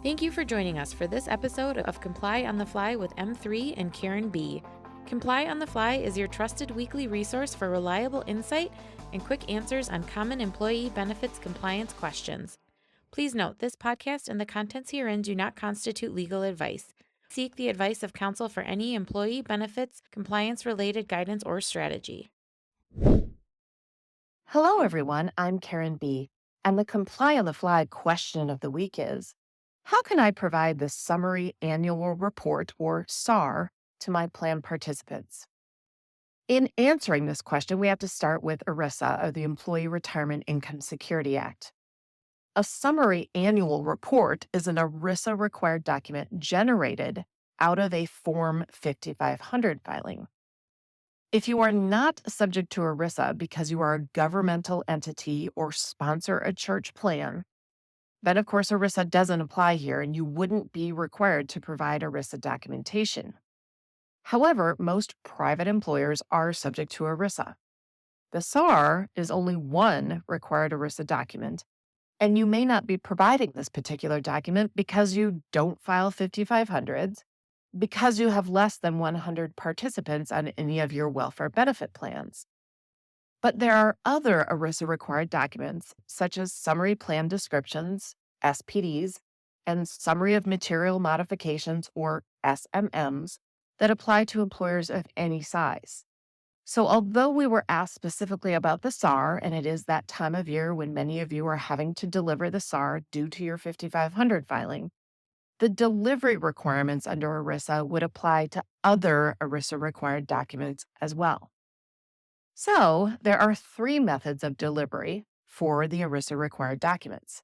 Thank you for joining us for this episode of Comply on the Fly with M3 and Karen B. Comply on the Fly is your trusted weekly resource for reliable insight and quick answers on common employee benefits compliance questions. Please note, this podcast and the contents herein do not constitute legal advice. Seek the advice of counsel for any employee benefits compliance-related guidance or strategy. Hello, everyone. I'm Karen B. And the Comply on the Fly question of the week is, how can I provide the Summary Annual Report, or SAR, to my plan participants? In answering this question, we have to start with ERISA, or the Employee Retirement Income Security Act. A Summary Annual Report is an ERISA-required document generated out of a Form 5500 filing. If you are not subject to ERISA because you are a governmental entity or sponsor a church plan, then of course ERISA doesn't apply here and you wouldn't be required to provide ERISA documentation. However, most private employers are subject to ERISA. The SAR is only one required ERISA document, and you may not be providing this particular document because you don't file 5500s, because you have less than 100 participants on any of your welfare benefit plans. But there are other ERISA-required documents, such as summary plan descriptions, SPDs, and summary of material modifications, or SMMs, that apply to employers of any size. So although we were asked specifically about the SAR, and it is that time of year when many of you are having to deliver the SAR due to your 5500 filing, the delivery requirements under ERISA would apply to other ERISA-required documents as well. So there are three methods of delivery for the ERISA-required documents.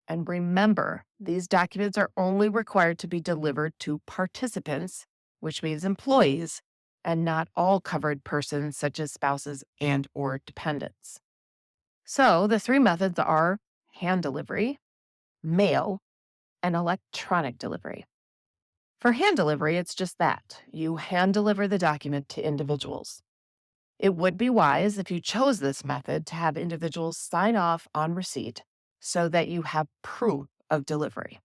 And remember, these documents are only required to be delivered to participants, which means employees, and not all covered persons such as spouses and/or dependents. So the three methods are hand delivery, mail, and electronic delivery. For hand delivery, it's just that. You hand deliver the document to individuals. It would be wise, if you chose this method, to have individuals sign off on receipt so that you have proof of delivery.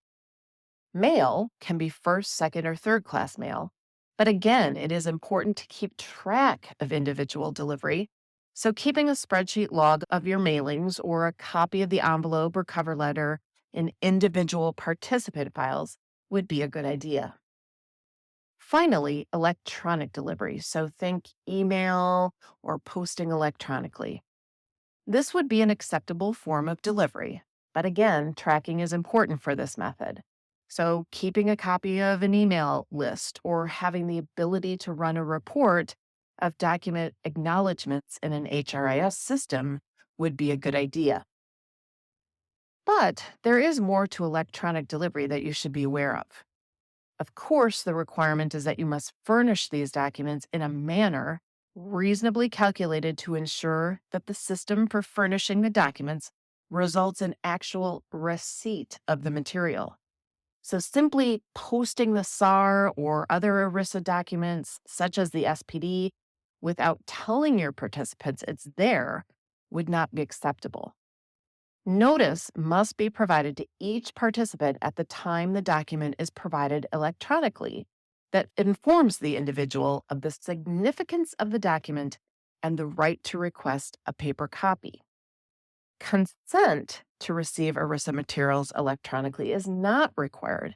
Mail can be first, second, or third class mail, but again, it is important to keep track of individual delivery. So keeping a spreadsheet log of your mailings or a copy of the envelope or cover letter in individual participant files would be a good idea. Finally, electronic delivery. So think email or posting electronically. This would be an acceptable form of delivery, but again, tracking is important for this method. So keeping a copy of an email list or having the ability to run a report of document acknowledgments in an HRIS system would be a good idea. But there is more to electronic delivery that you should be aware of. Of course, the requirement is that you must furnish these documents in a manner reasonably calculated to ensure that the system for furnishing the documents results in actual receipt of the material. So simply posting the SAR or other ERISA documents, such as the SPD, without telling your participants it's there would not be acceptable. Notice must be provided to each participant at the time the document is provided electronically that informs the individual of the significance of the document and the right to request a paper copy. Consent to receive ERISA materials electronically is not required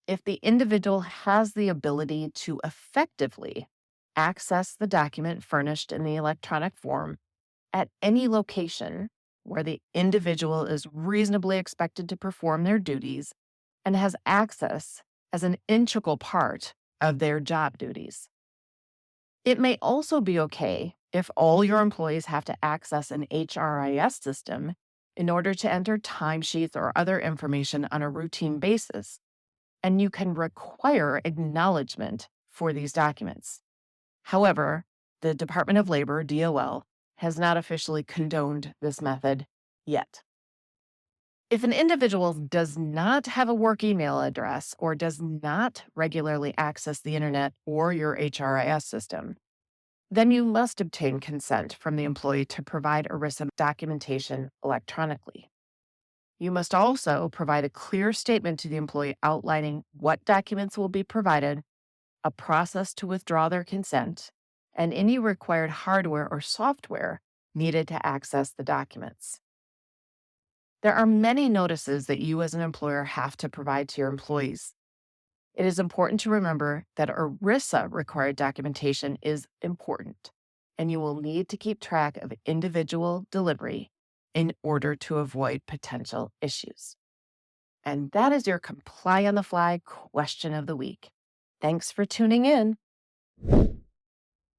if the individual has the ability to effectively access the document furnished in the electronic form at any location where the individual is reasonably expected to perform their duties and has access as an integral part of their job duties. It may also be okay if all your employees have to access an HRIS system in order to enter timesheets or other information on a routine basis, and you can require acknowledgement for these documents. However, the Department of Labor, DOL, has not officially condoned this method yet. If an individual does not have a work email address or does not regularly access the internet or your HRIS system, then you must obtain consent from the employee to provide ERISA documentation electronically. You must also provide a clear statement to the employee outlining what documents will be provided, a process to withdraw their consent, and any required hardware or software needed to access the documents. There are many notices that you as an employer have to provide to your employees. It is important to remember that ERISA required documentation is important, and you will need to keep track of individual delivery in order to avoid potential issues. And that is your Comply on the Fly question of the week. Thanks for tuning in.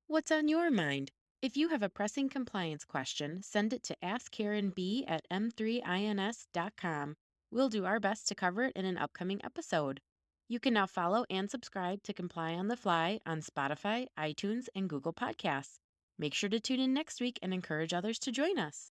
What's on your mind? If you have a pressing compliance question, send it to askkarenb at m3ins.com. We'll do our best to cover it in an upcoming episode. You can now follow and subscribe to Comply on the Fly on Spotify, iTunes, and Google Podcasts. Make sure to tune in next week and encourage others to join us.